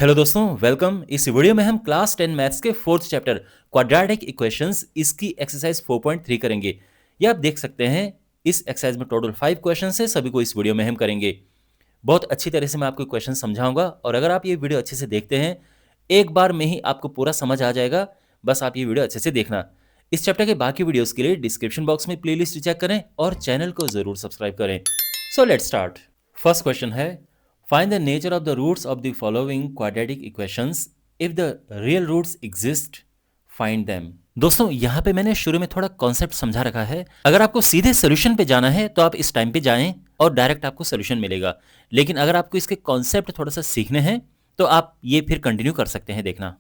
Hello दोस्तों, welcome. इस video में हम क्लास 10 मैथ्स के फोर्थ चैप्टर क्वाड्रेटिक इक्वेशंस इसकी एक्सरसाइज 4.3 करेंगे। ये आप देख सकते हैं, इस एक्सरसाइज में टोटल 5 क्वेश्चंस है, सभी को इस वीडियो में हम करेंगे। बहुत अच्छी तरह से मैं आपको क्वेश्चन समझाऊंगा और अगर आप ये वीडियो अच्छे से देखते हैं, एक बार में ही आपको पूरा समझ आ जाएगा। बस आप ये वीडियो अच्छे से देखना। इस चैप्टर के बाकी वीडियोस के लिए डिस्क्रिप्शन बॉक्स में प्लेलिस्ट चेक करें और चैनल को जरूर सब्सक्राइब करें। So let's start. First question है, find the nature of the roots of the following quadratic equations. If the real roots exist, find them. दोस्तों, यहाँ पे मैंने शुरू में थोड़ा कॉन्सेप्ट समझा रखा है। अगर आपको सीधे सोल्यूशन पे जाना है तो आप इस टाइम पे जाएं और डायरेक्ट आपको सोल्यूशन मिलेगा। लेकिन अगर आपको इसके कॉन्सेप्ट थोड़ा सा सीखने हैं तो आप ये फिर कंटिन्यू कर सकते हैं देखना।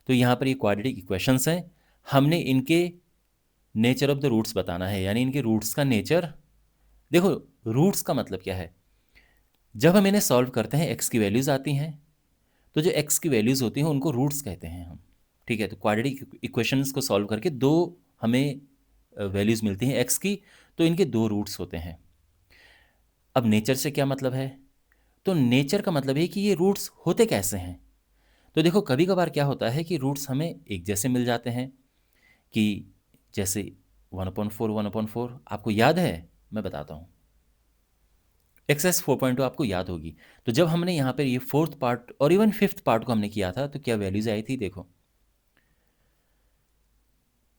तो यहाँ पर ये क्वाड्रेटिक इक्वेशंस हैं, हमने इनके नेचर ऑफ द रूट्स बताना है, यानी इनके रूट्स का नेचर। देखो, रूट्स का मतलब क्या है। जब हम इन्हें सॉल्व करते हैं, एक्स की वैल्यूज़ आती हैं, तो जो एक्स की वैल्यूज़ होती हैं उनको रूट्स कहते हैं हम। ठीक है, तो क्वाड्रेटिक इक्वेशंस को सॉल्व करके दो हमें वैल्यूज़ मिलती हैं एक्स की, तो इनके दो रूट्स होते हैं। अब नेचर से क्या मतलब है? तो नेचर का मतलब है कि ये रूट्स होते कैसे हैं। तो देखो, कभी कभार क्या होता है कि रूट्स हमें एक जैसे मिल जाते हैं, कि जैसे 1/4 1/4 आपको याद है, मैं बताता हूँ। एक्सएस 4.2 आपको याद होगी। तो जब हमने यहाँ पर ये फोर्थ पार्ट और इवन फिफ्थ पार्ट को हमने किया था तो क्या वैल्यूज आई थी। देखो,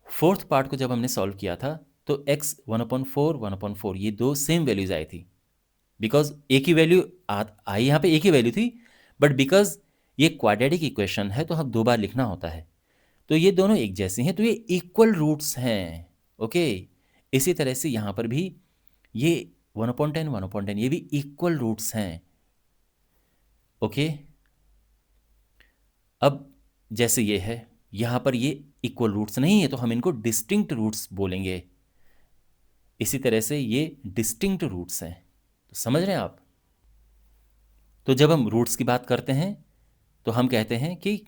फोर्थ पार्ट को जब हमने सॉल्व किया था तो x 1/4 1/4 ये दो सेम वैल्यूज आई थी। बिकॉज एक ही वैल्यू आई, यहाँ पे एक ही वैल्यू थी, बट बिकॉज ये क्वाड्रेटिक इक्वेशन है तो हम दो बार लिखना होता है, तो ये दोनों एक जैसे हैं, तो ये इक्वल रूट्स हैं। ओके, इसी तरह से यहाँ पर भी ये 1/10 1/10 ये भी इक्वल रूट्स हैं। ओके, अब जैसे ये है, यहाँ पर ये इक्वल रूट्स नहीं है तो हम इनको डिस्टिंक्ट रूट्स बोलेंगे। इसी तरह से ये डिस्टिंक्ट रूट्स हैं। तो समझ रहे हैं आप। तो जब हम रूट्स की बात करते हैं तो हम कहते हैं कि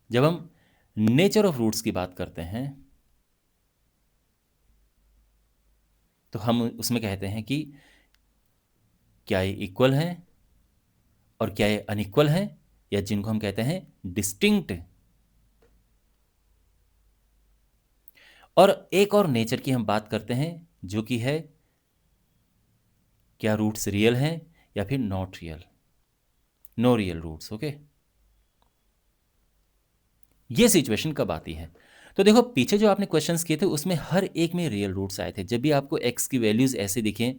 जब हम नेचर ऑफ रूट्स की बात करते हैं तो हम उसमें कहते हैं कि क्या ये इक्वल हैं और क्या ये अनइक्वल हैं, या जिनको हम कहते हैं डिस्टिंक्ट। और एक और नेचर की हम बात करते हैं जो कि है क्या रूट्स रियल हैं या फिर not real, no real roots. Okay, ये सिचुएशन कब आती है। तो देखो, पीछे जो आपने क्वेश्चंस किए थे उसमें हर एक में रियल रूट्स आए थे। जब भी आपको एक्स की वैल्यूज ऐसे दिखें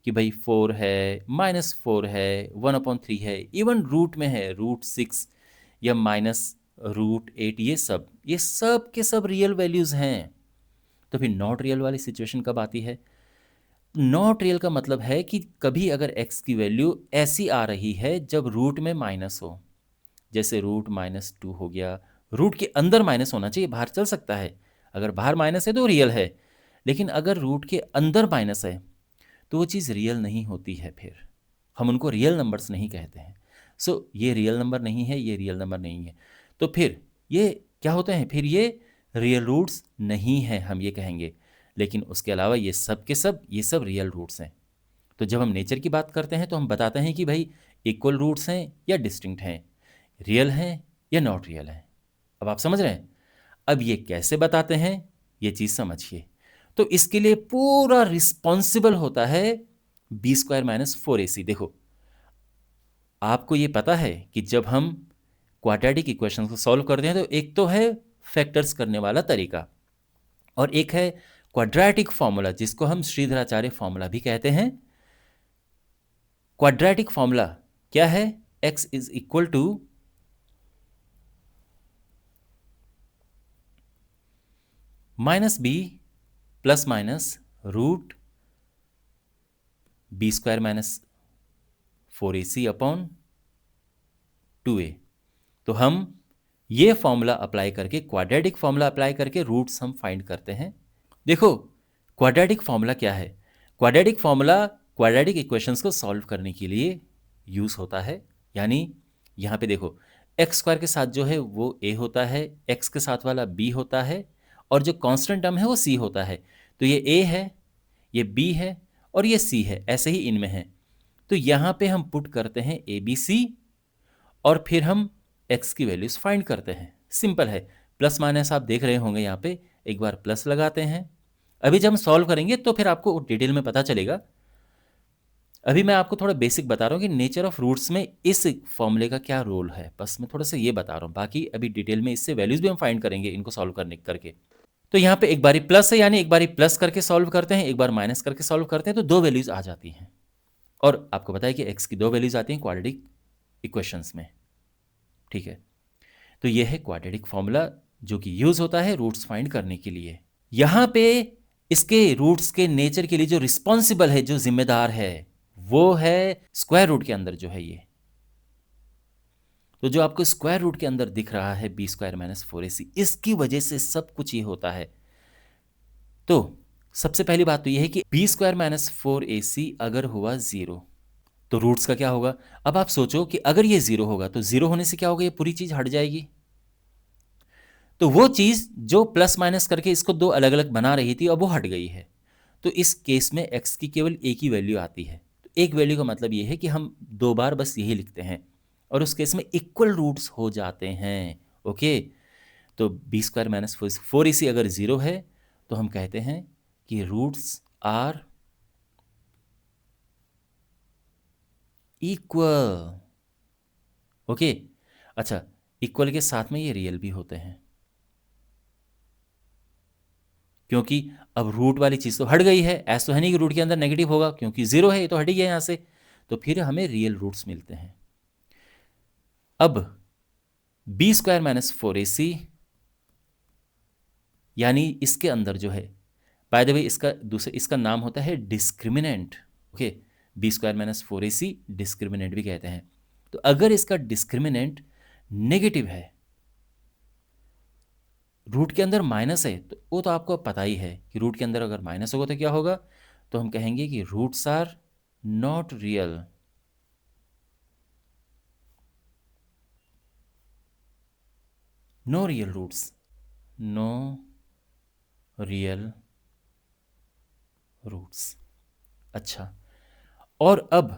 कि भाई 4 है, -4 है, 1/3 है, इवन रूट में है √6 या -√8, ये सब के सब रियल वैल्यूज हैं। तो फिर नॉट रियल वाली सिचुएशन कब आती है। नॉट रियल का मतलब है कि कभी अगर एक्स की वैल्यू ऐसी आ रही है जब रूट में माइनस हो, जैसे √-2 हो गया। रूट के अंदर माइनस होना चाहिए, बाहर चल सकता है। अगर बाहर माइनस है तो रियल है, लेकिन अगर रूट के अंदर माइनस है तो वो चीज़ रियल नहीं होती है, फिर हम उनको रियल नंबर्स नहीं कहते हैं। सो ये रियल नंबर नहीं है, ये रियल नंबर नहीं है, तो फिर ये क्या होते हैं, फिर ये रियल रूट्स नहीं है, हम ये कहेंगे। लेकिन उसके अलावा ये सब के सब रियल रूट्स हैं। तो जब हम नेचर की बात करते हैं तो हम बताते हैं कि भाई इक्वल रूट्स हैं या डिस्टिंक्ट हैं, रियल हैं या नॉट रियल हैं। अब आप समझ रहे हैं। अब ये कैसे बताते हैं, ये चीज़ समझिए। तो इसके लिए पूरा रिस्पॉन्सिबल होता है b² - 4ac। देखो, आपको ये पता है कि जब हम क्वाड्रेटिक इक्वेशन को सॉल्व करते हैं तो एक तो है फैक्टर्स करने वाला तरीका और एक है क्वाड्रेटिक फॉर्मूला, जिसको हम श्रीधराचार्य फॉर्मूला भी कहते हैं। क्वाड्रेटिक फॉर्मूला क्या है? x is equal to -b plus minus √b² - 4ac upon 2a। तो हम ये फॉर्मूला अप्लाई करके, क्वाड्रेटिक फॉर्मूला अप्लाई करके रूट्स हम फाइंड करते हैं। देखो, क्वाड्रेटिक फॉर्मूला क्या है। क्वाड्रेटिक फॉर्मूला क्वाड्रेटिक इक्वेशंस को सॉल्व करने के लिए यूज होता है। यानी यहाँ पे देखो, x² के साथ जो है वो a होता है, x के साथ वाला b होता है, और जो कांस्टेंट टर्म है वो c होता है। तो ये a है, ये b है और ये c है, ऐसे ही इनमें है। तो यहाँ पे हम पुट करते हैं ABC और फिर हम x की वैल्यूज फाइंड करते हैं। सिंपल है, प्लस माइनस आप देख रहे होंगे यहाँ पे, एक बार प्लस लगाते हैं। अभी जब हम सॉल्व करेंगे तो फिर आपको डिटेल में पता चलेगा। अभी मैं आपको थोड़ा बेसिक बता रहा हूँ कि नेचर ऑफ रूट्स में इस फॉर्मूले का क्या रोल है, बस मैं थोड़ा सा ये बता रहा हूँ। बाकी अभी डिटेल में इससे वैल्यूज भी हम फाइंड करेंगे इनको सॉल्व करने करके। तो यहाँ पे एक बारी प्लस है, यानी एक बारी प्लस करके सॉल्व करते हैं, एक बार माइनस करके सॉल्व करते हैं, तो दो वैल्यूज आ जाती हैं। और आपको पता है कि x की दो वैल्यूज आती हैं क्वाड्रेटिक इक्वेशंस में। ठीक है, तो ये है क्वाड्रेटिक फॉर्मूला जो कि यूज होता है रूट्स फाइंड करने के लिए। यहां पे इसके रूट्स के नेचर के लिए जो रिस्पॉन्सिबल है, जो जिम्मेदार है, वो है स्क्वायर रूट के अंदर जो है ये। तो जो आपको स्क्वायर रूट के अंदर दिख रहा है b² - 4ac, इसकी वजह से सब कुछ ये होता है। तो सबसे पहली बात तो ये है कि b² - 4ac अगर हुआ 0 तो रूट्स का क्या होगा। अब आप सोचो कि अगर ये 0 होगा तो 0 होने से क्या होगा, ये पूरी चीज हट जाएगी। तो वो चीज जो प्लस माइनस करके इसको दो अलग अलग बना रही थी, अब वो हट गई है। तो इस केस में x की केवल एक ही वैल्यू आती है। तो एक वैल्यू का मतलब ये है कि हम दो बार बस यही लिखते हैं, और उस केस में इक्वल रूट्स हो जाते हैं। ओके, तो b² - 4ac अगर 0 है तो हम कहते हैं कि रूट्स आर इक्वल। ओके, अच्छा, इक्वल के साथ में ये रियल भी होते हैं, क्योंकि अब रूट वाली चीज तो हट गई है। ऐसा तो है नहीं कि रूट के अंदर नेगेटिव होगा, क्योंकि 0 है, ये तो हट ही गया यहां से। तो फिर हमें रियल रूट्स मिलते हैं। अब b² - 4ac यानी इसके अंदर जो है, बाय द वे इसका नाम होता है discriminant. Okay, b² - 4ac discriminant भी कहते हैं। तो अगर इसका डिस्क्रिमिनेंट नेगेटिव है, रूट के अंदर माइनस है, तो वो तो आपको पता ही है कि रूट के अंदर अगर माइनस होगा तो क्या होगा। तो हम कहेंगे कि roots are not real. No real roots, no real roots. अच्छा, और अब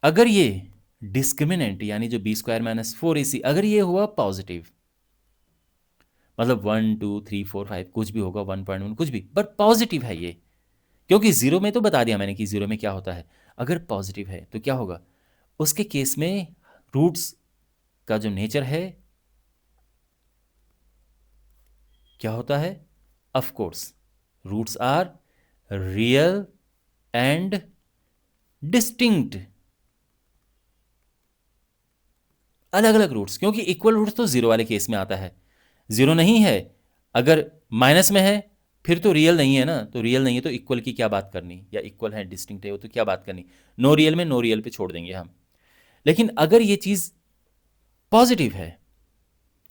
अगर ये डिस्क्रिमिनेंट यानी जो b² - 4ac अगर ये हुआ पॉजिटिव, मतलब 1 2 3 4 5 कुछ भी होगा, 1.1 कुछ भी, बट पॉजिटिव है ये, क्योंकि 0 में तो बता दिया मैंने कि 0 में क्या होता है। अगर पॉजिटिव है तो क्या होगा, उसके केस में रूट्स का जो नेचर है क्या होता है। Of course roots are real and distinct. अलग अलग रूट्स, क्योंकि इक्वल रूट्स तो 0 वाले केस में आता है। 0 नहीं है, अगर माइनस में है फिर तो रियल नहीं है ना। तो रियल नहीं है तो इक्वल की क्या बात करनी, या इक्वल है डिस्टिंक्ट है वो तो क्या बात करनी। नो रियल में नो रियल पे छोड़ देंगे हम। लेकिन अगर ये चीज पॉजिटिव है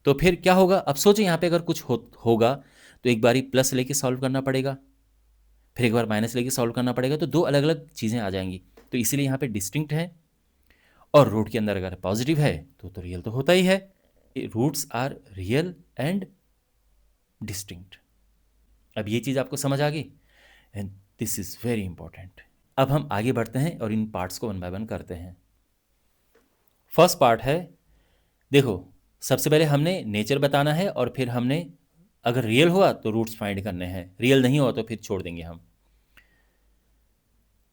तो फिर क्या होगा। अब सोचो यहाँ पे अगर कुछ होगा तो एक बारी प्लस लेके सॉल्व करना पड़ेगा, फिर एक बार माइनस लेके सॉल्व करना पड़ेगा, तो दो अलग अलग चीज़ें आ जाएंगी। तो इसीलिए यहाँ पे डिस्टिंक्ट है, और रूट के अंदर अगर पॉजिटिव है तो रियल तो होता ही है। Roots are real and distinct. अब ये चीज़ आपको समझ आ गई, and this is very important. अब हम आगे बढ़ते हैं और इन पार्ट्स को 1 बाय 1 करते हैं। फर्स्ट पार्ट है, देखो सबसे पहले हमने नेचर बताना है, और फिर हमने अगर रियल हुआ तो रूट्स फाइंड करने हैं, रियल नहीं हुआ तो फिर छोड़ देंगे हम।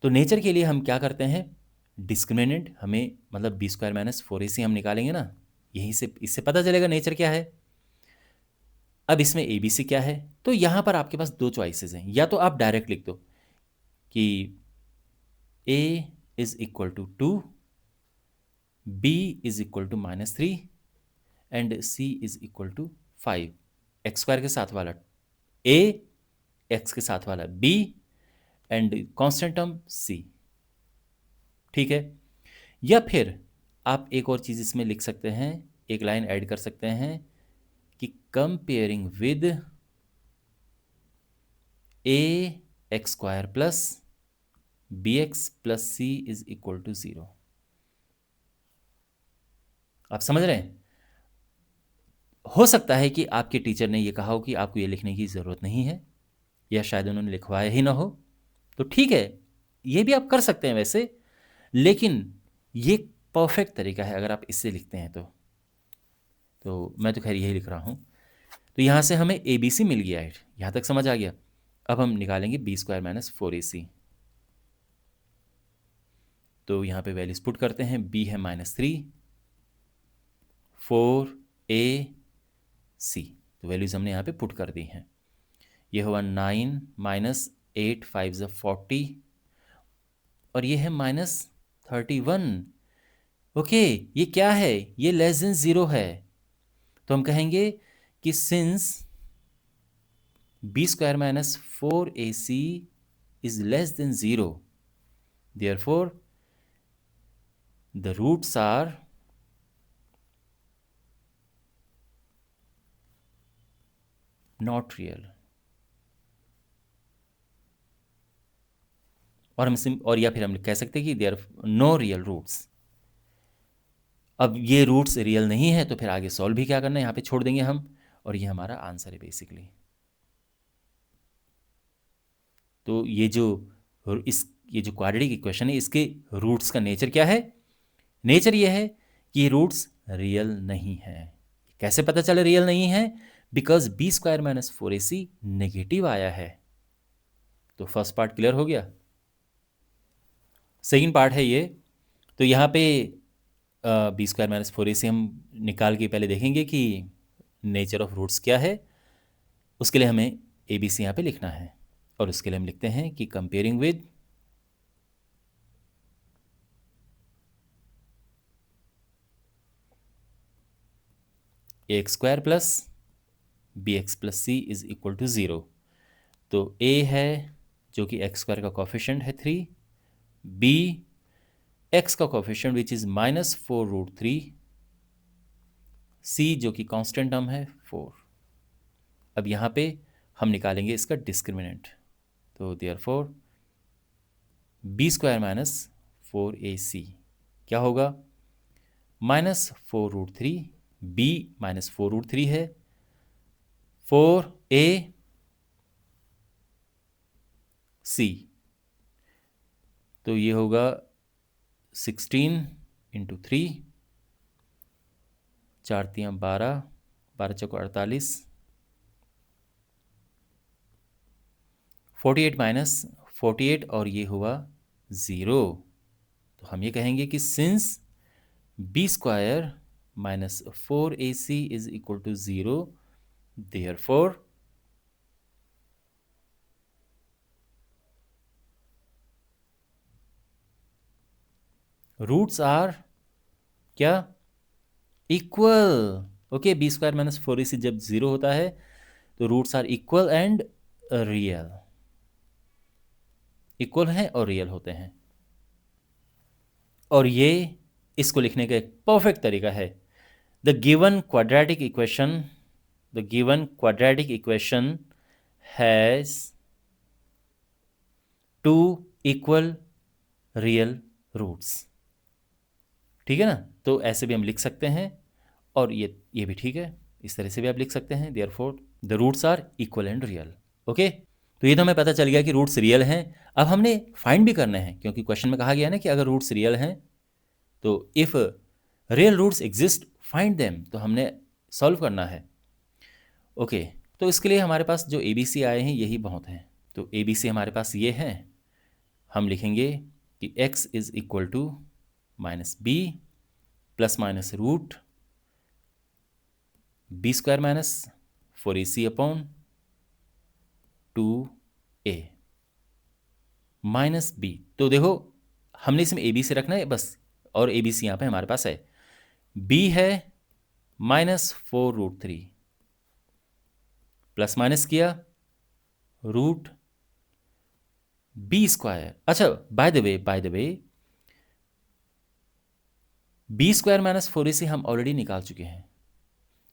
तो नेचर के लिए हम क्या करते हैं, डिस्क्रिमिनेंट हमें मतलब b² - 4ac हम निकालेंगे ना, यहीं से इससे पता चलेगा नेचर क्या है। अब इसमें ABC क्या है, तो यहाँ पर आपके पास दो चॉइसेस हैं। या तो आप डायरेक्ट लिख दो कि a is equal to 2, b is equal to -3 and c is equal to 5। x² के साथ वाला a, x के साथ वाला b and constant term c। ठीक है, या फिर आप एक और चीज इसमें लिख सकते हैं, एक लाइन ऐड कर सकते हैं कि comparing with ax² plus bx plus c is equal to 0। आप समझ रहे हैं। हो सकता है कि आपके टीचर ने ये कहा हो कि आपको ये लिखने की ज़रूरत नहीं है, या शायद उन्होंने लिखवाया ही ना हो, तो ठीक है, ये भी आप कर सकते हैं वैसे। लेकिन ये परफेक्ट तरीका है अगर आप इससे लिखते हैं तो मैं तो खैर यही लिख रहा हूँ। तो यहाँ से हमें ए बी सी मिल गया है, यहाँ तक समझ आ गया। अब हम निकालेंगे बी स्क्वायर माइनस 4ac। तो यहाँ पे वैल्यूज पुट करते हैं, b है -3, 4ac, तो वैल्यूज हमने यहाँ पे पुट कर दी हैं। ये हुआ 9 माइनस 8 5 40 और ये है -31। ओके, ये क्या है, ये लेस देन 0 है। तो हम कहेंगे कि since b square minus 4ac is less than 0, therefore the roots are not real। और या फिर हम कह सकते हैं कि देयर नो रियल रूट्स। अब ये रूट्स रियल नहीं है तो फिर आगे सॉल्व भी क्या करना है, यहाँ पे छोड़ देंगे हम, और ये हमारा आंसर है बेसिकली। तो ये जो क्वाड्रेटिक इक्वेशन है इसके रूट्स का नेचर क्या है? नेचर ये है कि ये रूट्स रियल नहीं है। कैसे पता चले रियल नहीं है? Because b square minus 4ac negative आया है। तो फर्स्ट पार्ट क्लियर हो गया। सेकेंड पार्ट है ये, तो यहाँ पे बी स्क्वायर माइनस 4ac हम निकाल के पहले देखेंगे कि नेचर ऑफ रूट्स क्या है। उसके लिए हमें ए बी सी यहाँ पे लिखना है, और उसके लिए हम लिखते हैं कि comparing with x square plus b x plus c is equal to 0। तो a है जो कि एक्स स्क्वायर का कोफिशिएंट है 3, b x का कोफिशिएंट विच इज -4√3, c जो कि कांस्टेंट टर्म है 4। अब यहाँ पे हम निकालेंगे इसका डिस्क्रिमिनेंट, तो therefore b square minus 4ac क्या होगा, -4√3, b -4√3 है, 4ac, तो ये होगा 16 × 3, 4 × 12, 12 चौको 48, 48 माइनस 48 और ये हुआ 0। तो हम ये कहेंगे कि since b square minus 4ac is equal to 0, therefore roots are क्या, equal. Okay, B square minus 4ac जब 0 होता है तो roots are equal and real, equal हैं और रियल होते हैं। और ये इसको लिखने का एक परफेक्ट तरीका है। The given quadratic equation has 2 equal real roots. ठीक है ना, तो ऐसे भी हम लिख सकते हैं, और ये भी ठीक है, इस तरह से भी आप लिख सकते हैं, therefore the roots are equal and real. Okay, तो ये तो हमें पता चल गया कि रूट्स रियल हैं। अब हमने फाइंड भी करना है, क्योंकि क्वेश्चन में कहा गया ना कि अगर रूट्स रियल हैं तो if real roots exist find them, तो हमने सॉल्व करना है। ओके, तो इसके लिए हमारे पास जो ABC आए हैं यही बहुत हैं। तो ABC हमारे पास ये हैं, हम लिखेंगे कि x is equal to -b plus minus root b square minus 4ac upon 2a minus b। तो देखो हमने इसमें a b से रखना है बस, और a b c यहाँ पे हमारे पास है। b है -4√3 प्लस माइनस किया रूट b स्क्वायर। अच्छा, by the way b square minus 4ac हम ऑलरेडी निकाल चुके हैं,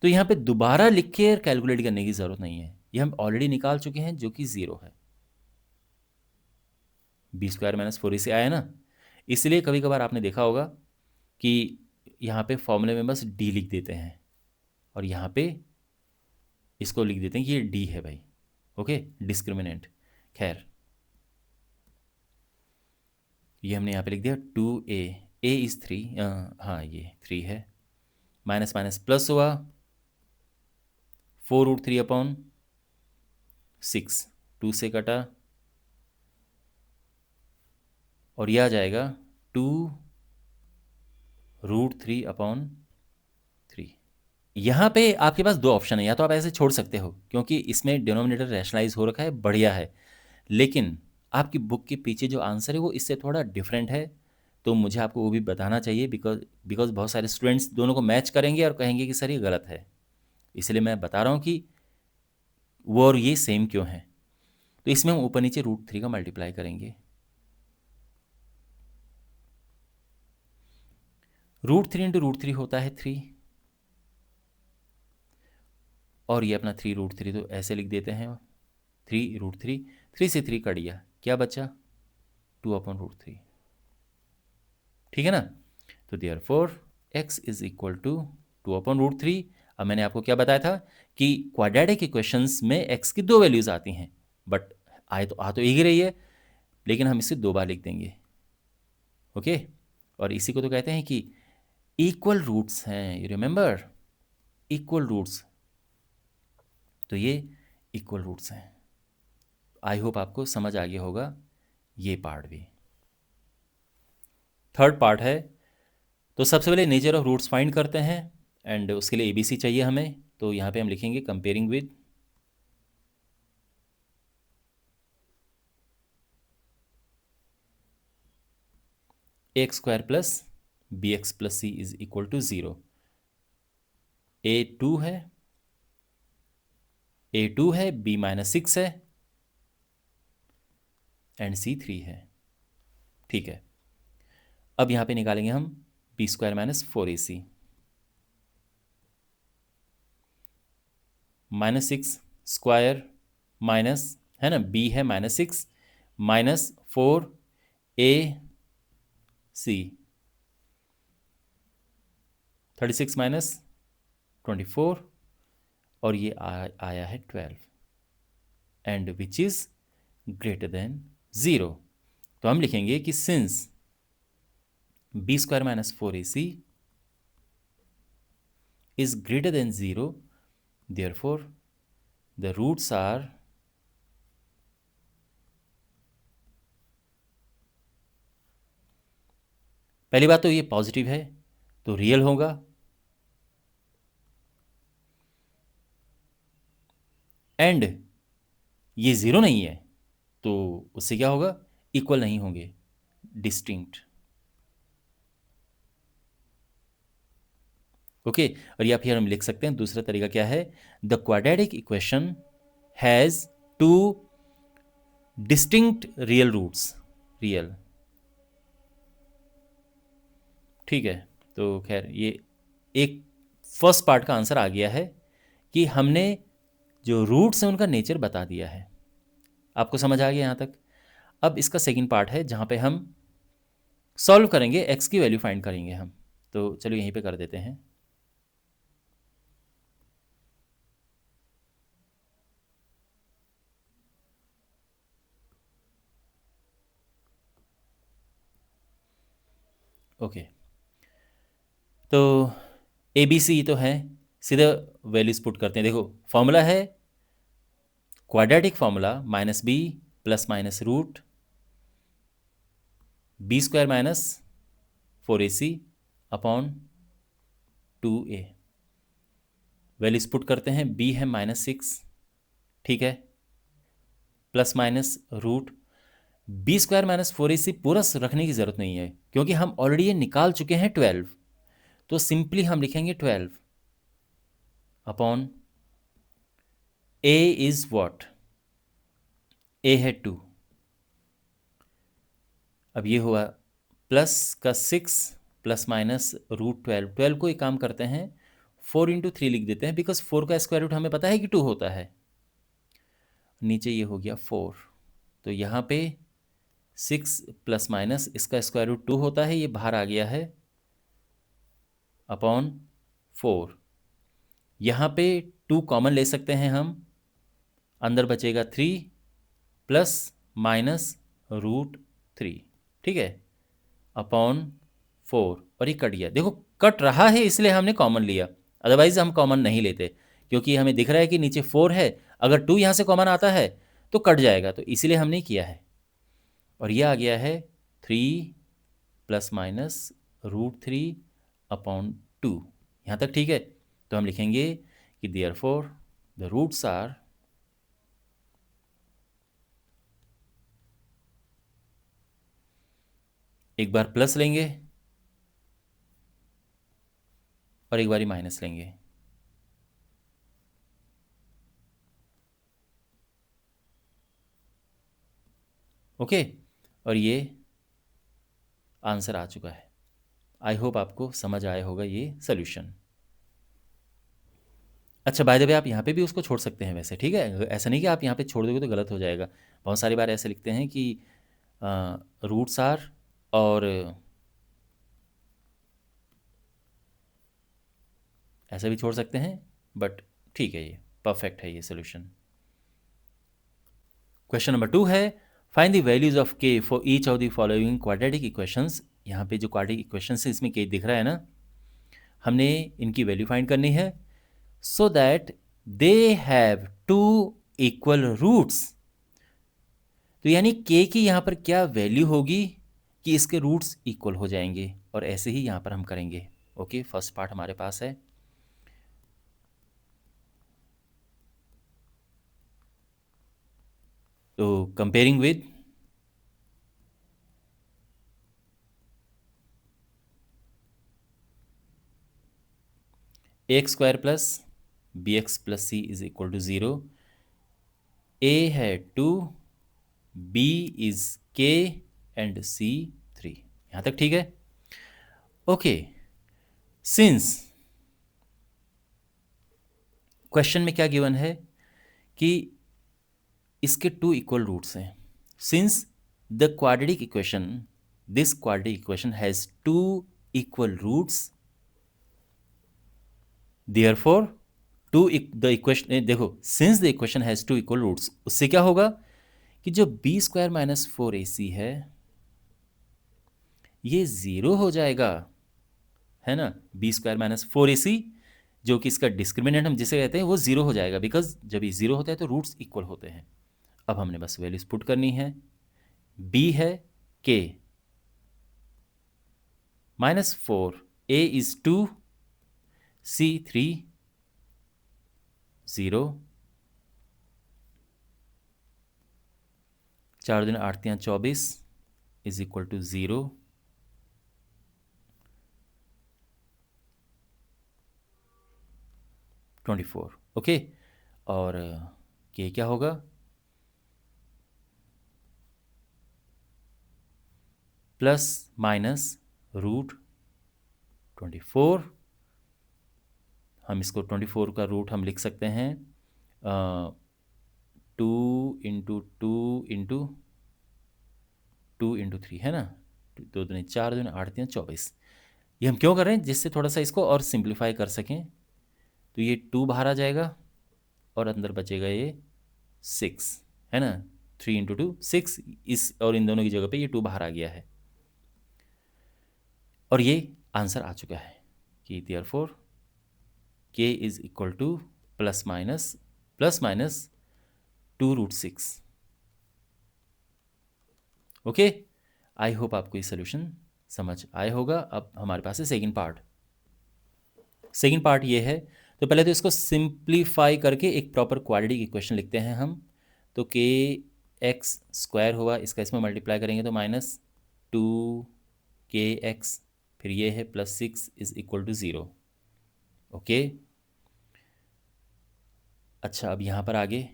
तो यहाँ पे दोबारा लिख के कैलकुलेट करने की ज़रूरत नहीं है, ये हम ऑलरेडी निकाल चुके हैं जो कि 0 है। b स्क्वायर माइनस 4ac आया ना, इसलिए कभी कभार आपने देखा होगा कि यहाँ पे फॉर्मूले में बस d लिख देते हैं, और यहाँ पे इसको लिख देते हैं कि ये d है भाई। Okay, discriminant. खैर, ये हमने यहाँ पे लिख दिया 2a, a इज़ 3, हाँ ये 3 है, माइनस माइनस प्लस हुआ 4√3/6, 2 से कटा और यह आ जाएगा 2√3/3। यहाँ पे आपके पास दो ऑप्शन है, या तो आप ऐसे छोड़ सकते हो क्योंकि इसमें डिनोमिनेटर रैशनलाइज हो रखा है, बढ़िया है, लेकिन आपकी बुक के पीछे जो आंसर है वो इससे थोड़ा डिफरेंट है, तो मुझे आपको वो भी बताना चाहिए, बिकॉज बहुत सारे स्टूडेंट्स दोनों को मैच करेंगे और कहेंगे कि सर ये गलत है, इसलिए मैं बता रहा हूँ कि वो और ये सेम क्यों है। तो इसमें हम ऊपर नीचे √3 का मल्टीप्लाई करेंगे। √3 इंटू √3 होता है 3, और ये अपना 3√3 तो ऐसे लिख देते हैं 3√3, 3 से 3 कट गया, क्या बचा 2/√3, ठीक है ना। तो therefore x is equal to 2/√3। अब मैंने आपको क्या बताया था कि क्वाड्रेटिक इक्वेशंस में x की दो वैल्यूज आती हैं, बट आ तो एक ही रही है, लेकिन हम इसे दो बार लिख देंगे, ओके। और इसी को तो कहते हैं कि इक्वल रूट्स हैं, यू रिमेंबर, इक्वल रूट्स, तो ये इक्वल रूट्स हैं। आई होप आपको समझ आ गया होगा ये पार्ट भी। थर्ड पार्ट है, तो सबसे पहले नेचर ऑफ रूट्स फाइंड करते हैं, एंड उसके लिए ABC चाहिए हमें, तो यहाँ पे हम लिखेंगे comparing with a² plus bx plus c is equal to 0। a2 है, b-6 है एंड c3 है, ठीक है। अब यहाँ पे निकालेंगे हम b² minus 4ac, -6 square minus, है ना, b है -6 माइनस 4ac, 36 माइनस 24, और ये आया है 12, and which is greater than 0। तो हम लिखेंगे कि since b² minus 4ac is greater than 0, therefore the roots are पहली बात तो ये पॉजिटिव है तो रियल होगा, एंड ये 0 नहीं है तो उससे क्या होगा, इक्वल नहीं होंगे, डिस्टिंक्ट, ओके। और या फिर हम लिख सकते हैं, दूसरा तरीका क्या है, the quadratic equation has two distinct real roots, real, ठीक है। तो खैर ये एक फर्स्ट पार्ट का आंसर आ गया है कि हमने जो रूट्स हैं उनका नेचर बता दिया है। आपको समझ आ गया यहाँ तक। अब इसका सेकंड पार्ट है जहाँ पे हम सॉल्व करेंगे, x की वैल्यू फाइंड करेंगे हम। तो चलो यहीं पे कर देते हैं। ओके, तो ABC तो है, सीधा वैल्यूज पुट करते हैं। देखो फॉर्मूला है quadratic formula -b plus minus root b² minus 4ac upon 2a। Values put करते हैं, b है -6, ठीक है, plus minus root b² minus 4ac पूरा रखने की ज़रूरत नहीं है क्योंकि हम ऑलरेडी ये निकाल चुके हैं 12, तो सिंपली हम लिखेंगे 12 upon a is what, a है 2, अब ये हुआ प्लस का 6 प्लस माइनस √12, 12 को एक काम करते हैं 4 इंटू 3 लिख देते हैं, बिकॉज 4 का स्क्वायर रूट हमें पता है कि 2 होता है। नीचे ये हो गया 4, तो यहाँ पे 6 प्लस माइनस इसका स्क्वायर रूट 2 होता है, ये बाहर आ गया है अपॉन 4। यहाँ पे 2 कॉमन ले सकते हैं हम, अंदर बचेगा 3 प्लस माइनस √3, ठीक है। अपॉन 4 और ये कट गया। देखो कट रहा है इसलिए हमने कॉमन लिया, अदरवाइज हम कॉमन नहीं लेते, क्योंकि हमें दिख रहा है कि नीचे 4 है, अगर 2 यहाँ से कॉमन आता है तो कट जाएगा, तो इसीलिए हमने किया है। और ये आ गया है 3 प्लस माइनस √3 अपॉन 2। यहाँ तक ठीक है? तो हम लिखेंगे कि देयरफॉर द रूट्स आर एक बार प्लस लेंगे और एक बारी माइनस लेंगे। ओके, और ये आंसर आ चुका है। आई होप आपको समझ आया होगा ये सोल्यूशन। अच्छा, बाय द वे आप यहाँ पे भी उसको छोड़ सकते हैं वैसे, ठीक है? ऐसा नहीं कि आप यहाँ पे छोड़ दोगे तो गलत हो जाएगा। बहुत सारी बार ऐसे लिखते हैं कि रूट्स आर, और ऐसा भी छोड़ सकते हैं, बट ठीक है, ये परफेक्ट है ये सोल्यूशन। क्वेश्चन नंबर 2 है, फाइंड द वैल्यूज ऑफ के for each of the following quadratic equations. यहाँ पे जो क्वाड्रेटिक इक्वेशंस है इसमें के दिख रहा है ना, हमने इनकी वैल्यू फाइंड करनी है so that they have 2 equal roots. तो यानी के की यहाँ पर क्या वैल्यू होगी कि इसके रूट्स इक्वल हो जाएंगे, और ऐसे ही यहाँ पर हम करेंगे। ओके, फर्स्ट पार्ट हमारे पास है। तो comparing with a² plus bx plus c is equal to 0, a है 2, b is k and c 3। यहाँ तक ठीक है? ओके, सिंस क्वेश्चन में क्या गिवन है कि इसके 2 इक्वल रूट्स हैं, since the quadratic equation, this quadratic equation has 2 equal roots, therefore the equation, देखो since the equation has 2 equal roots, उससे क्या होगा कि जो b² माइनस 4ac है ये 0 हो जाएगा, है ना? b² माइनस 4ac जो कि इसका डिस्क्रिमिनेंट हम जिसे कहते हैं वो 0 हो जाएगा, बिकॉज जब ये 0 होता है तो रूट्स इक्वल होते हैं। अब हमने बस वैल्यूज पुट करनी है, b है k minus 4, a is 2, c 3, 0, 4 दिन 8 तियां 24 इज इक्वल टू 0, 24। ओके, और के क्या होगा? Plus minus √24। हम इसको 24 का रूट हम लिख सकते हैं 2 इंटू 2 इंटू 2 इंटू 3, है ना? 2 दूनी 4, 2 8 तियां 24। ये हम क्यों कर रहे हैं? जिससे थोड़ा सा इसको और सिंप्लीफाई कर सकें। तो ये 2 बाहर आ जाएगा और अंदर बचेगा ये 6, है ना? 3 इंटू 2 6, इस और इन दोनों की जगह पे ये 2 बाहर आ गया है, और ये आंसर आ चुका है कि देयरफॉर के is equal two plus minus 2√6। Okay, I hope आपको ये सोल्यूशन समझ आया होगा। अब हमारे पास है सेकंड पार्ट। सेकंड पार्ट ये है, तो पहले तो इसको सिंप्लीफाई करके एक प्रॉपर क्वाड्रेटिक इक्वेशन लिखते हैं हम। तो के एक्स स्क्वायर हुआ, इसका इसमें मल्टीप्लाई करेंगे तो माइनस 2kx, फिर ये है plus 6 is equal to 0। Okay, अच्छा अब यहाँ पर आगे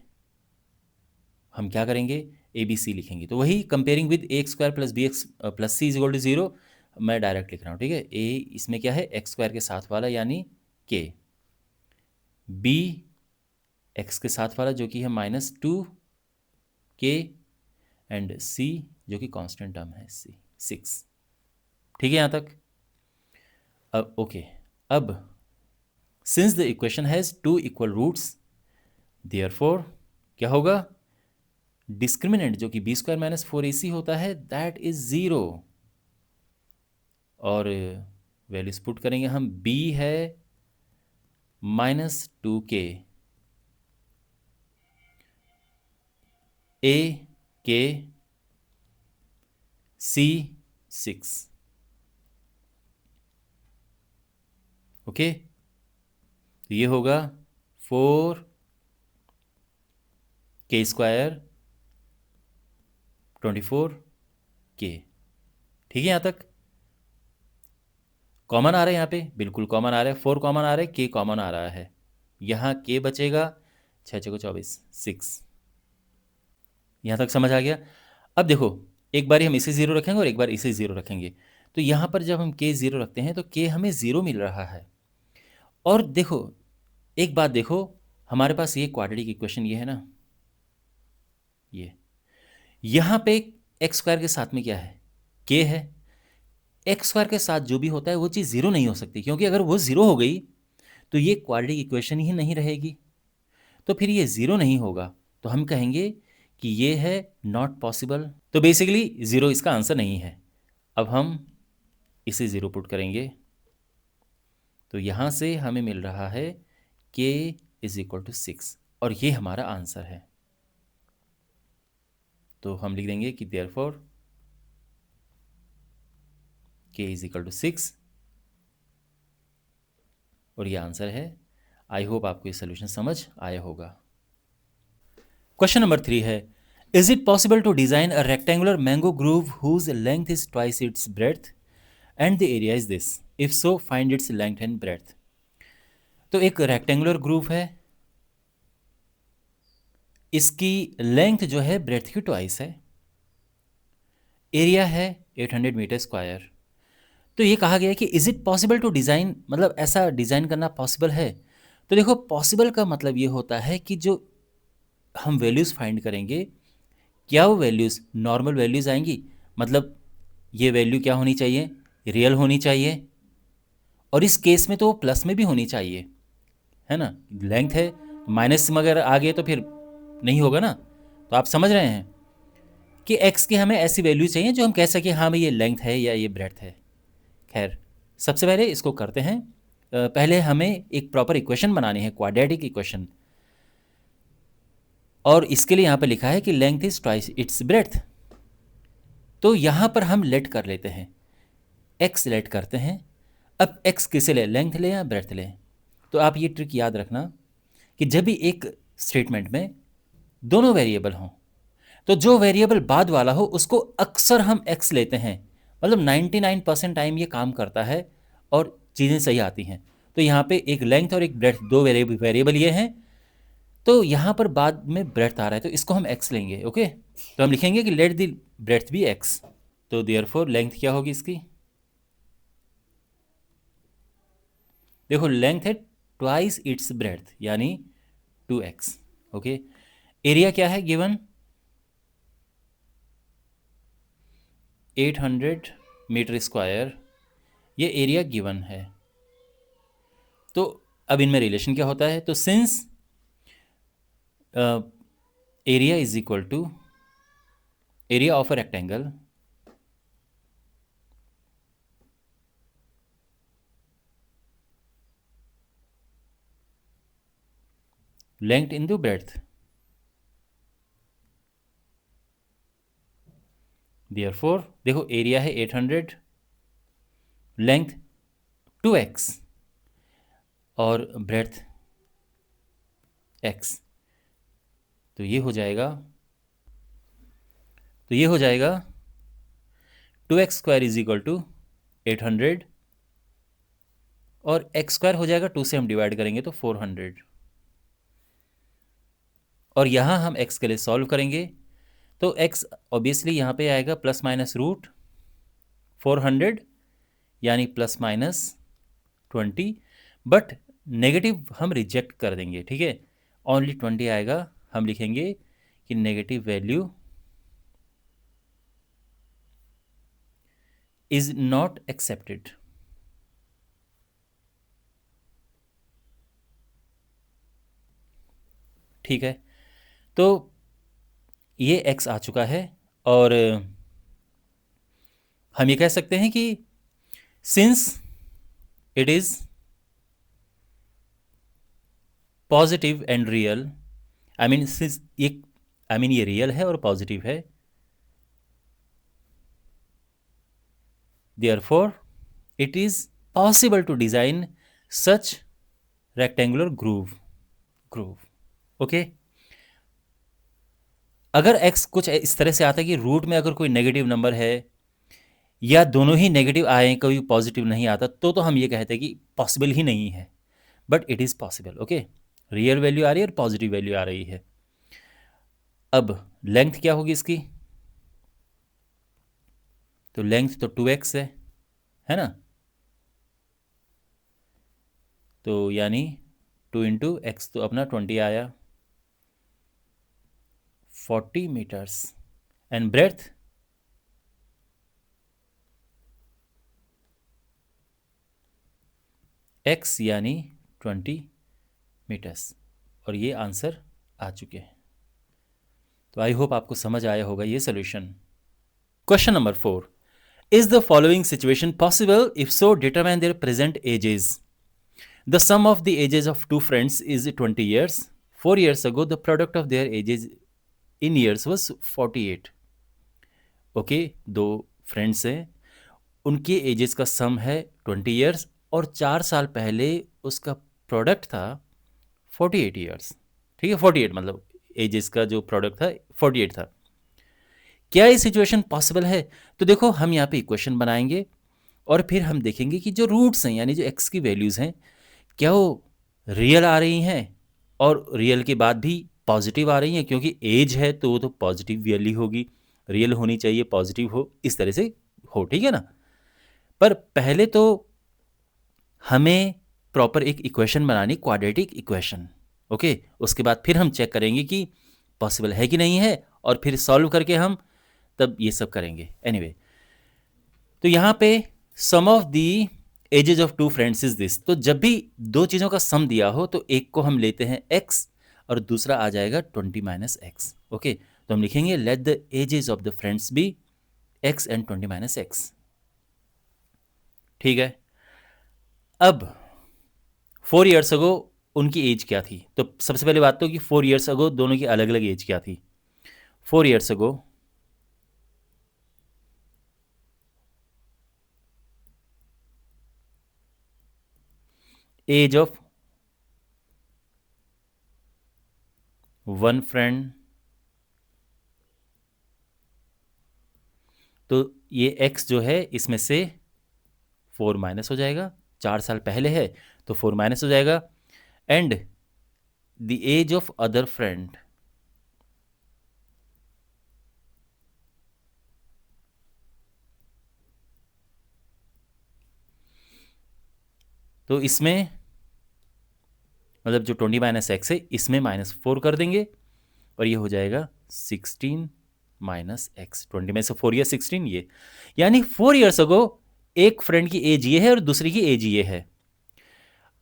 हम क्या करेंगे? ए बी सी लिखेंगे, तो वही comparing with a² plus bx plus c is equal to 0, मैं डायरेक्ट लिख रहा हूँ, ठीक है? ए इसमें क्या है? x² के साथ वाला यानी k, b x के साथ वाला जो कि है माइनस 2k, एंड c जो कि कांस्टेंट टर्म है c 6। ठीक है यहाँ तक? अब ओके, अब since the equation has 2 equal roots, therefore क्या होगा? डिस्क्रिमिनेंट जो कि b² माइनस 4ac होता है दैट इज 0। और वैल्यूज पुट करेंगे हम। b है -2k, a k, c 6। Okay, तो ये होगा 4k² 24k। ठीक है, यहाँ तक कॉमन आ रहा है, यहाँ पे बिल्कुल कॉमन आ रहा है, 4 कॉमन आ रहा है, k कॉमन आ रहा है, यहाँ k बचेगा, 6 6 को 24, 6। यहाँ तक समझ आ गया। अब देखो, एक बार हम इसे 0 रखेंगे और एक बार इसे 0 रखेंगे, तो यहाँ पर जब हम k 0 रखते हैं तो k हमें 0 मिल रहा है। और देखो, एक बात देखो, हमारे पास ये क्वाड्रेटिक इक्वेशन ये है ना, ये यहाँ पे x² के साथ में क्या है, k है। x² के साथ जो भी होता है वो चीज़ 0 नहीं हो सकती, क्योंकि अगर वो 0 हो गई तो ये क्वाड्रेटिक इक्वेशन ही नहीं रहेगी, तो फिर ये 0 नहीं होगा, तो हम कहेंगे कि ये है नॉट पॉसिबल। तो बेसिकली 0 इसका आंसर नहीं है। अब हम इसे 0 पुट करेंगे, तो यहाँ से हमें मिल रहा है k = 6, और ये हमारा आंसर है। तो हम लिख देंगे कि देयरफॉर k = 6, और ये आंसर है। आई होप आपको ये सोल्यूशन समझ आया होगा। क्वेश्चन नंबर 3 है, is it possible to design a rectangular mango grove whose length is twice its breadth and the area is this, if so find its length and breadth. तो एक rectangular groove है, इसकी length जो है breadth की twice है, area है 800 meter square. तो ये कहा गया है कि is it possible to design, मतलब ऐसा डिज़ाइन करना पॉसिबल है। तो देखो, पॉसिबल का मतलब ये होता है कि जो हम वैल्यूज़ फाइंड करेंगे, क्या वो वैल्यूज़ नॉर्मल वैल्यूज़ आएंगी, मतलब ये वैल्यू क्या होनी चाहिए, रियल होनी चाहिए, और इस केस में तो वो प्लस में भी होनी चाहिए, है ना। लेंथ है, माइनस में अगर आ गए तो फिर नहीं होगा ना। तो आप समझ रहे हैं कि एक्स की हमें ऐसी वैल्यू चाहिए जो हम कह सकें हाँ भाई ये लेंथ है या ये ब्रेड्थ है। खैर, सबसे पहले इसको करते हैं। पहले हमें एक प्रॉपर इक्वेशन बनानी है, क्वाड्रेटिक इक्वेशन, और इसके लिए यहाँ पे लिखा है कि length is twice its breadth. तो यहाँ पर हम लेट कर लेते हैं, एक्स लेट करते हैं। अब एक्स किसे ले, लेंथ ले या ब्रेड्थ ले। तो आप ये ट्रिक याद रखना कि जब भी एक स्टेटमेंट में दोनों वेरिएबल हों, तो जो वेरिएबल बाद वाला हो उसको अक्सर हम एक्स लेते हैं, मतलब 99% टाइम ये काम करता है और चीज़ें सही आती हैं। तो यहाँ पे एक लेंथ और एक ब्रेड्थ, दो वेरिएबल ये हैं, तो यहाँ पर बाद में ब्रेड्थ आ रहा है, तो इसको हम एक्स लेंगे। ओके, तो हम लिखेंगे कि let the breadth be x. तो देयरफॉर लेंथ क्या होगी इसकी, देखो लेंथ है ट्वाइस इट्स ब्रेड्थ, यानी 2x। ओके, एरिया क्या है गिवन, 800 मीटर स्क्वायर, ये एरिया गिवन है। तो अब इनमें रिलेशन क्या होता है, तो since area is equal to area of a rectangle length in the breadth, therefore देखो एरिया है 800, लेंथ 2x और ब्रेड्थ x। तो ये हो जाएगा, तो ये हो जाएगा 2x² इज इक्वल टू 800, और x² हो जाएगा 2 से हम डिवाइड करेंगे तो 400, और यहाँ हम x के लिए सॉल्व करेंगे तो x ऑब्वियसली यहाँ पे आएगा ±√400, यानी ±20, बट नेगेटिव हम रिजेक्ट कर देंगे, ठीक है, ओनली 20 आएगा। हम लिखेंगे कि negative value is not accepted. ठीक है, तो ये x आ चुका है, और हम ये कह सकते हैं कि since it is positive and real, I mean since ये रियल है और पॉजिटिव है, therefore it is possible to design such rectangular groove okay. अगर x कुछ इस तरह से आता है कि रूट में अगर कोई नेगेटिव नंबर है या दोनों ही नेगेटिव आए, कोई पॉजिटिव नहीं आता, तो हम ये कहते हैं कि पॉसिबल ही नहीं है, but it is possible. Okay, real value आ रही है और पॉजिटिव वैल्यू आ रही है। अब लेंथ क्या होगी इसकी, तो लेंथ तो 2x है ना, तो यानी 2 इंटू एक्स तो अपना 20 आया, 40 मीटर्स, एंड ब्रेथ x यानी 20 मीटर्स। और ये आंसर आ चुके हैं। तो आई होप आपको समझ आया होगा ये solution. Question number 4, is the following situation possible, if so determine there present ages. The sum of the ages of two friends is 20 years. 4 years ago, the product of their ages in years was 48. Okay, दो friends हैं, उनके edges का सम है 20 years और 4 साल पहले उसका product था 48 ईयर्स। ठीक है, 48 मतलब एजेस का जो प्रोडक्ट था 48 था। क्या ये सिचुएशन पॉसिबल है? तो देखो, हम यहाँ पे इक्वेशन बनाएंगे और फिर हम देखेंगे कि जो रूट्स हैं यानी जो एक्स की वैल्यूज़ हैं, क्या वो रियल आ रही हैं और रियल के बाद भी पॉजिटिव आ रही हैं, क्योंकि एज है तो वो तो पॉजिटिव वैल्यू होगी, रियल होनी चाहिए, पॉजिटिव हो, इस तरह से हो, ठीक है ना। पर पहले तो हमें प्रॉपर एक इक्वेशन बनानी, क्वाड्रेटिक इक्वेशन। ओके, उसके बाद फिर हम चेक करेंगे कि पॉसिबल है कि नहीं है, और फिर सॉल्व करके हम तब ये सब करेंगे। एनीवे, तो यहाँ पे sum of the ages of two friends is this. तो जब भी दो चीज़ों का सम दिया हो तो एक को हम लेते हैं x और दूसरा आ जाएगा 20 माइनस एक्स। ओके, तो हम लिखेंगे let the ages of the friends be x and 20 minus x. ठीक है, अब 4 ईयर्स अगो उनकी एज क्या थी? तो सबसे पहले बात तो कि 4 ईयर्स अगो दोनों की अलग अलग एज क्या थी। 4 years ago age of one friend, तो ये x जो है इसमें से 4 माइनस हो जाएगा, 4 साल पहले है तो 4 माइनस हो जाएगा, and the age of other friend, तो इसमें मतलब जो 20 माइनस एक्स है इसमें -4 कर देंगे और ये हो जाएगा 16 माइनस एक्स। 20 में से 4 या 16 ये, यानी 4 ईयर्स अगो एक फ्रेंड की एज ये है और दूसरी की एज ये है।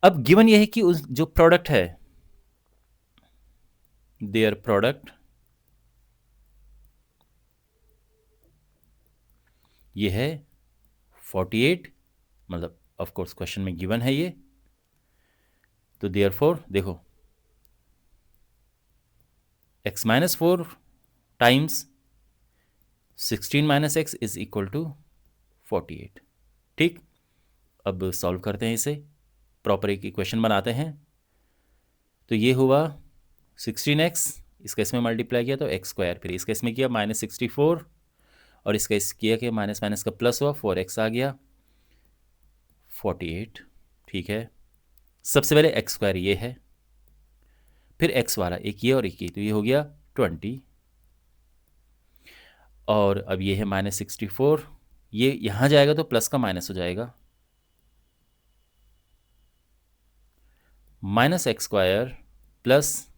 अब गिवन ये है कि उस जो प्रोडक्ट है, देयर प्रोडक्ट ये है 48, मतलब ऑफ कोर्स क्वेश्चन में गिवन है ये, तो देयरफॉर देखो x minus 4 times 16 minus x is equal to 48। ठीक, अब सॉल्व करते हैं इसे, प्रॉपर एक इक्वेशन बनाते हैं। तो ये हुआ 16x, इसका इसमें मल्टीप्लाई किया तो एक्स स्क्वायर, फिर इसका इसमें किया -64 और इसका इस किया कि माइनस माइनस का प्लस हुआ, 4x आ गया 48। ठीक है, सबसे पहले एक्स स्क्वायर ये है, फिर एक्स वाला एक ये और एक ये, तो ये हो गया 20, और अब ये है -64, ये यहाँ जाएगा तो प्लस का माइनस हो जाएगा, -x² प्लस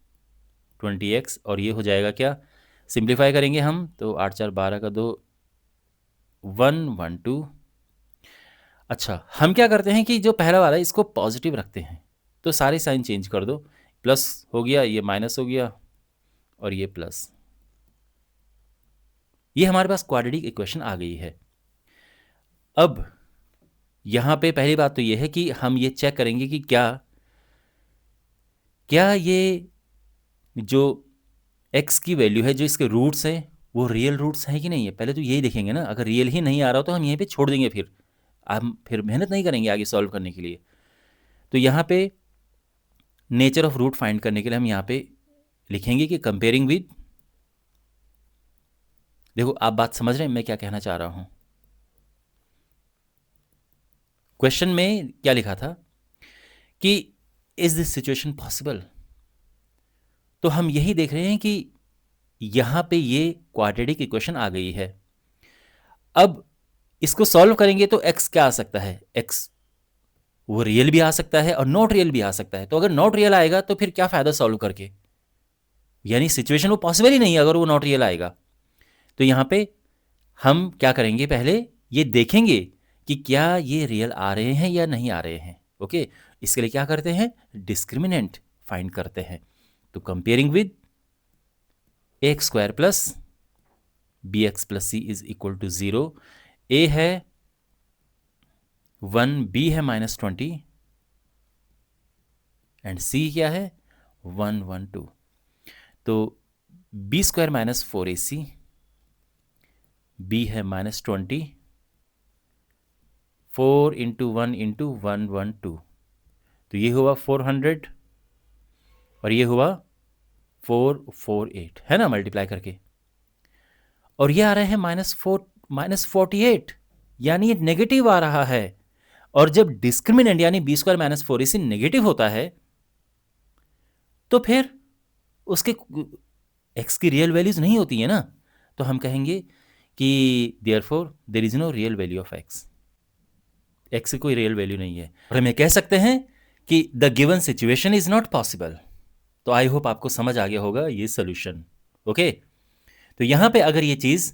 20x, और ये हो जाएगा क्या, सिंप्लीफाई करेंगे हम तो 8 4 12 का 2 1 1 2। अच्छा, हम क्या करते हैं कि जो पहला वाला है इसको पॉजिटिव रखते हैं, तो सारे साइन चेंज कर दो, प्लस हो गया, ये माइनस हो गया और ये प्लस, ये हमारे पास क्वाड्रेटिक इक्वेशन आ गई है। अब यहाँ पे पहली बात तो ये है कि हम ये चेक करेंगे कि क्या ये जो x की वैल्यू है, जो इसके रूट्स हैं, वो रियल रूट्स हैं कि नहीं है। पहले तो यही देखेंगे ना। अगर रियल ही नहीं आ रहा हो तो हम यहीं पे छोड़ देंगे, फिर हम मेहनत नहीं करेंगे आगे सॉल्व करने के लिए। तो यहाँ पे नेचर ऑफ रूट फाइंड करने के लिए हम यहाँ पे लिखेंगे कि कंपेयरिंग विद, देखो आप बात समझ रहे हैं मैं क्या कहना चाह रहा हूँ। क्वेश्चन में क्या लिखा था कि इज दिस सिचुएशन पॉसिबल, तो हम यही देख रहे हैं कि यहाँ पे ये क्वाड्रेटिक इक्वेशन आ गई है। अब इसको सॉल्व करेंगे तो x क्या आ सकता है, x वो रियल भी आ सकता है और नॉट रियल भी आ सकता है। तो अगर नॉट रियल आएगा तो फिर क्या फायदा सॉल्व करके, यानी सिचुएशन वो पॉसिबल ही नहीं है अगर वो नॉट रियल आएगा। तो यहाँ पे हम क्या करेंगे, पहले ये देखेंगे कि क्या ये रियल आ रहे हैं या नहीं आ रहे हैं। ओके, इसके लिए क्या करते हैं, डिस्क्रिमिनेंट फाइंड करते हैं। तो comparing with x square plus b x plus c is equal to 0, a है 1, बी है -20 एंड सी क्या है 1, 1, 2। तो बी स्क्वायर -4ac, बी है -20, 4 इंटू 1 इंटू 1, 1, 2, तो ये हुआ 400 और ये हुआ 448, है ना, मल्टीप्लाई करके। और ये आ रहे हैं -48, यानी ये नेगेटिव आ रहा है। और जब डिस्क्रिमिनेंट यानी बी स्क्वायर -4ac नेगेटिव होता है तो फिर उसके x की रियल वैल्यूज नहीं होती है ना। तो हम कहेंगे कि therefore there is no real value of x, x की कोई रियल वैल्यू नहीं है। और हम ये कह सकते हैं कि the given situation is not possible. तो आई होप आपको समझ आ गया होगा ये सोल्यूशन। ओके, तो यहां पे अगर ये चीज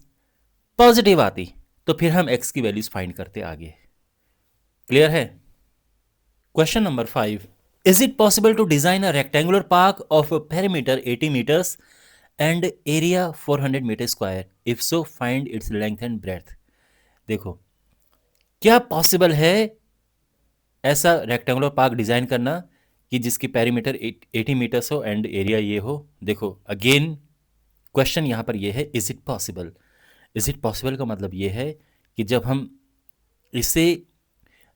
पॉजिटिव आती तो फिर हम x की वैल्यूज फाइंड करते आगे। क्लियर है। Question number 5, is it possible to design a rectangular park of perimeter 80 meters and area 400 meter square, if so find its length and breadth. देखो क्या पॉसिबल है ऐसा रेक्टेंगुलर पार्क डिजाइन करना कि जिसकी पेरीमीटर 80 मीटर्स हो and area ये हो। देखो अगेन क्वेश्चन यहां पर ये है, is it possible. Is it possible का मतलब ये है कि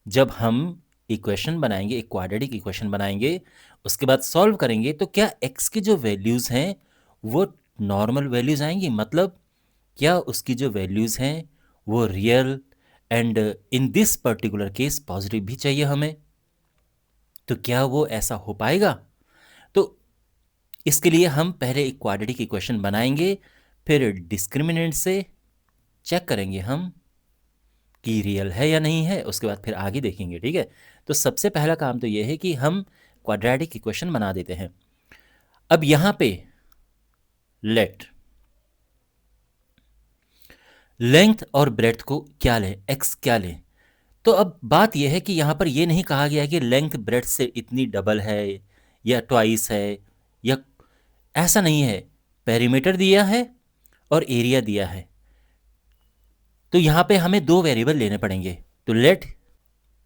जब हम इक्वेशन बनाएंगे, एक क्वाड्रेटिक इक्वेशन बनाएंगे, उसके बाद सॉल्व करेंगे तो क्या x की जो वैल्यूज हैं वो नॉर्मल वैल्यूज आएंगी, मतलब क्या उसकी जो वैल्यूज हैं वो real and in this particular case positive भी चाहिए हमें। तो क्या वो ऐसा हो पाएगा। तो इसके लिए हम पहले एक क्वाड्रेटिक इक्वेशन बनाएंगे, फिर डिस्क्रिमिनेंट से चेक करेंगे हम कि रियल है या नहीं है, उसके बाद फिर आगे देखेंगे। ठीक है, तो सबसे पहला काम तो यह है कि हम क्वाड्रेटिक इक्वेशन बना देते हैं। अब यहां पे लेट लेंथ और ब्रेड्थ को क्या लें, x क्या लें। तो अब बात यह है कि यहां पर यह नहीं कहा गया कि लेंथ ब्रेड्थ से इतनी डबल है या ट्वाइस है, या ऐसा नहीं है। पेरीमीटर दिया है और एरिया दिया है, तो यहां पे हमें दो वेरिएबल लेने पड़ेंगे। तो let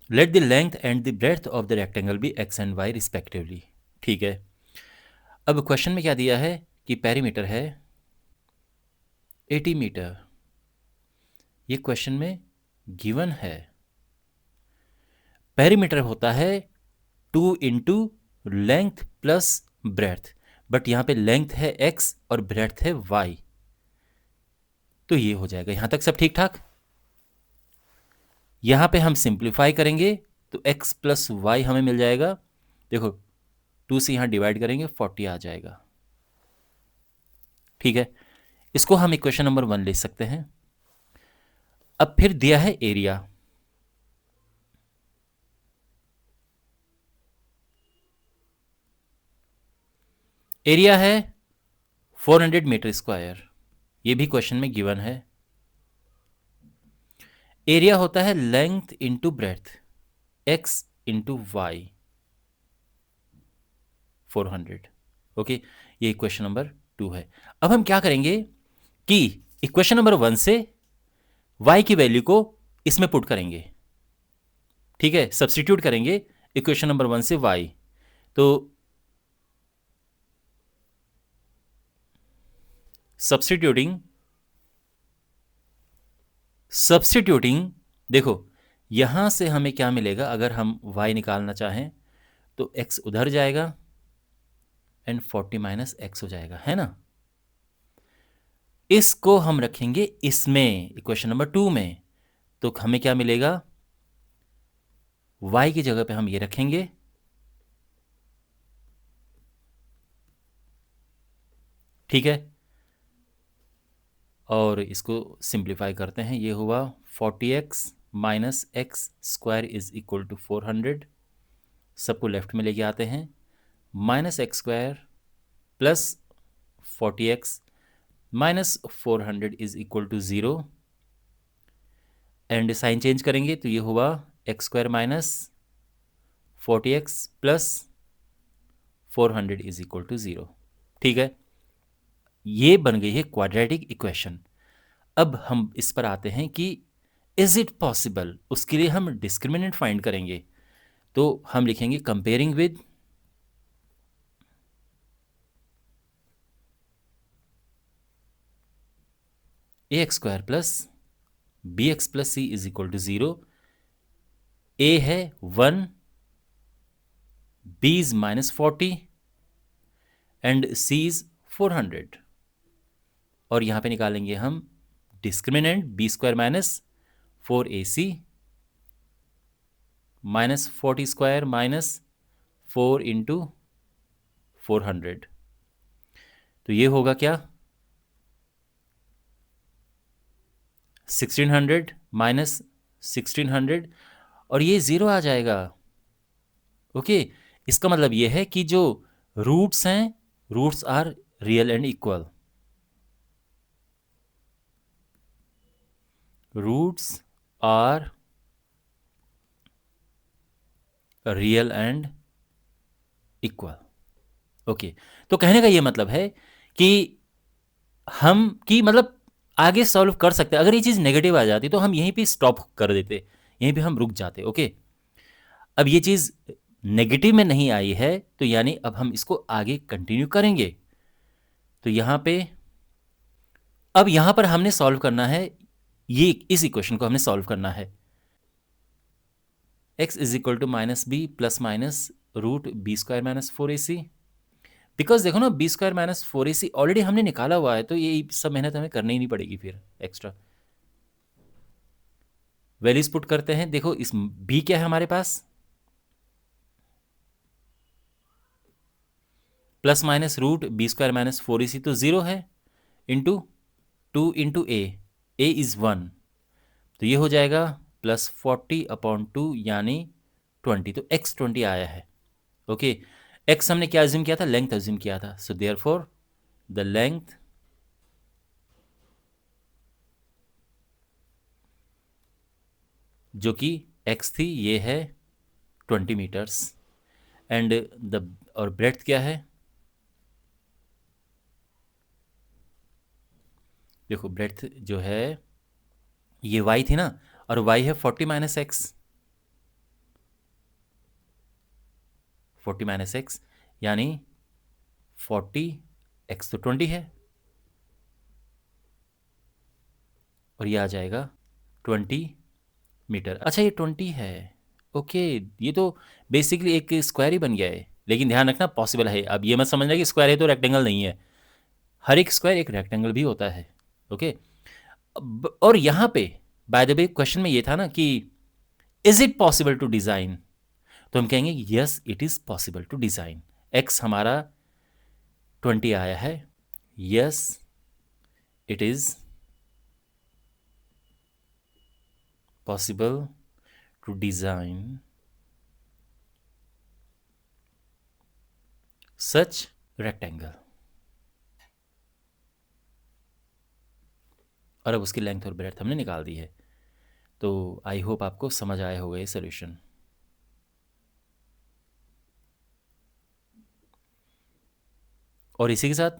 the length and the breadth of the rectangle be x एंड y रिस्पेक्टिवली। ठीक है, अब क्वेश्चन में क्या दिया है कि पेरीमीटर है 80 मीटर, ये क्वेश्चन में गिवन है। पेरीमीटर होता है 2 into length plus breadth, but यहां पे लेंथ है x और ब्रेड्थ है y, तो ये हो जाएगा। यहां तक सब ठीक ठाक। यहां पे हम सिंप्लीफाई करेंगे तो x प्लस वाई हमें मिल जाएगा। देखो 2 से यहां डिवाइड करेंगे 40 आ जाएगा। ठीक है, इसको हम इक्वेशन नंबर 1 लिख सकते हैं। अब फिर दिया है एरिया, एरिया है 400 मीटर स्क्वायर, ये भी क्वेश्चन में गिवन है। एरिया होता है length into breadth, x into y 400। Okay, ये इक्वेशन नंबर 2 है। अब हम क्या करेंगे कि इक्वेशन नंबर 1 से y की वैल्यू को इसमें पुट करेंगे। ठीक है, सब्स्टिट्यूट करेंगे इक्वेशन नंबर 1 से y, तो सब्स्टिट्यूटिंग देखो यहां से हमें क्या मिलेगा, अगर हम y निकालना चाहें तो x उधर जाएगा एंड 40 माइनस एक्स हो जाएगा, है ना। इसको हम रखेंगे इसमें इक्वेशन नंबर 2 में, तो हमें क्या मिलेगा, y की जगह पे हम ये रखेंगे, ठीक है, और इसको सिंप्लीफाई करते हैं, ये हुआ 40x minus x square is equal to 400, सबको लेफ्ट में लेके आते हैं, minus x square plus 40x minus 400 is equal to 0, and sign change करेंगे तो ये हुआ x square minus 40x plus 400 is equal to 0, ठीक है। ये बन गई है क्वाड्रेटिक इक्वेशन। अब हम इस पर आते हैं कि इज इट पॉसिबल, उसके लिए हम डिस्क्रिमिनेंट फाइंड करेंगे, तो हम लिखेंगे comparing with a x square plus b x plus c is equal to 0। A है 1, b is minus 40 and c is 400, और यहां पे निकालेंगे हम discriminant b square minus 4ac minus 40 square minus 4 into 400, तो ये होगा क्या 1600 माइनस 1600, और ये 0 आ जाएगा। ओके, इसका मतलब ये है कि जो रूट्स हैं, roots are real and equal, roots are real and equal. Okay, तो कहने का ये मतलब है कि हम कि मतलब आगे सॉल्व कर सकते हैं। अगर ये चीज़ नेगेटिव आ जाती तो हम यहीं पे स्टॉप कर देते, यहीं पे हम रुक जाते। ओके, अब ये चीज़ नेगेटिव में नहीं आई है, तो यानी अब हम इसको आगे कंटिन्यू करेंगे। तो यहाँ पे अब यहाँ पर हमने सॉल्व करना है, ये इस इक्वेशन को हमने सॉल्व करना है। x is equal to minus b plus minus root B square minus 4ac, because देखो ना B square minus 4ac already हमने निकाला हुआ है, तो ये सब मेहनत हमें करनी ही नहीं पड़ेगी फिर एक्स्ट्रा। वैल्यूज पुट करते हैं, देखो इस b क्या है हमारे पास, plus minus root B square minus 4ac तो 0 है, इंटू 2 इंटू ए इज 1, तो ये हो जाएगा प्लस 40 अपॉन 2 यानी 20, तो x 20 आया है। ओके, x हमने क्या अज्यूम किया था, लेंथ अज्यूम किया था, सो देयरफॉर द लेंथ जो कि x थी ये है 20 मीटर्स, एंड द और ब्रेड्थ क्या है, देखो ब्रेड्थ जो है ये y थी ना, और y है 40 माइनस एक्स, 40 माइनस एक्स यानी 40, x तो 20 है, और ये आ जाएगा 20 मीटर। अच्छा ये 20 है, ओके, ये तो बेसिकली एक स्क्वायर ही बन गया है, लेकिन ध्यान रखना पॉसिबल है। अब ये मत समझना कि स्क्वायर है तो रेक्टेंगल नहीं है, हर एक स्क्वायर एक रेक्टेंगल भी होता है। ओके, और यहाँ पे बाय द वे क्वेश्चन में ये था ना कि is it possible to design, तो हम कहेंगे yes it is possible to design. X हमारा 20 आया है, yes it is possible to design such rectangle, और अब उसकी लेंथ और ब्रेड्थ हमने निकाल दी है। तो आई होप आपको समझ आया होगा ये सोल्यूशन। और इसी के साथ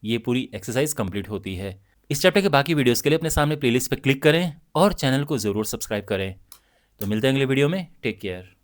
ये पूरी एक्सरसाइज कंप्लीट होती है। इस चैप्टर के बाकी वीडियोस के लिए अपने सामने प्लेलिस्ट पर क्लिक करें और चैनल को ज़रूर सब्सक्राइब करें। तो मिलते हैं अगले वीडियो में, टेक केयर।